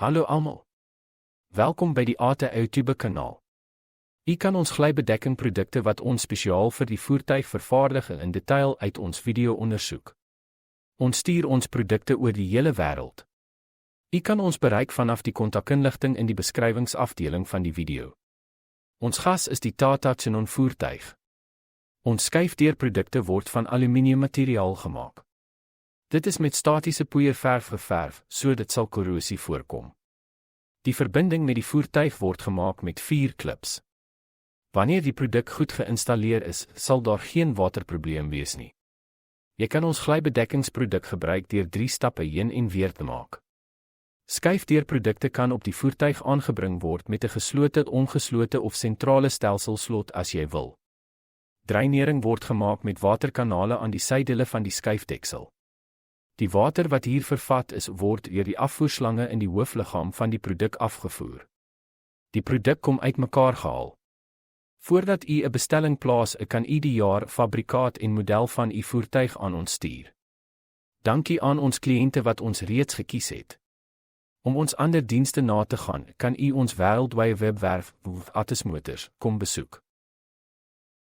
Hallo almal. Welkom by die Tata YouTube kanaal. U kan ons glybedekkingprodukte wat ons spesiaal vir die voertuig vervaardig in detail uit ons video ondersoek. Ons stuur ons produkte oor die hele wêreld. U kan ons bereik vanaf die kontakinligting in die beskrywingsafdeling van die video. Ons gas is die Tata Xenon voertuig. Ons skuifdeurprodukte word van aluminiummateriaal gemaak. Dit is met statiese poeierverf geverf, so dit sal korrosie voorkom. Die verbinding met die voertuig word gemaak met 4 klips. Wanneer die produk goed geïnstalleer is, sal daar geen waterprobleem wees nie. Jy kan ons glybedekkingsproduk gebruik deur 3 stappe heen en weer te maak. Skuifdeurprodukte kan op die voertuig aangebring word met 'n geslote, ongeslote of sentrale stelselslot as jy wil. Dreinering word gemaak met waterkanale aan die sydele van die skuifdeksel. Die water wat hier vervat is, word deur die afvoerslange in die hoofliggaam van die produk afgevoer. Die produk kom uitmekaar gehaal. Voordat u 'n bestelling plaas, kan u die jaar, fabrikaat en model van u voertuig aan ons stuur. Dankie aan ons kliënte wat ons reeds gekies het. Om ons ander dienste na te gaan, kan u ons wêreldwye webwerf, Atasmotors, kom besoek.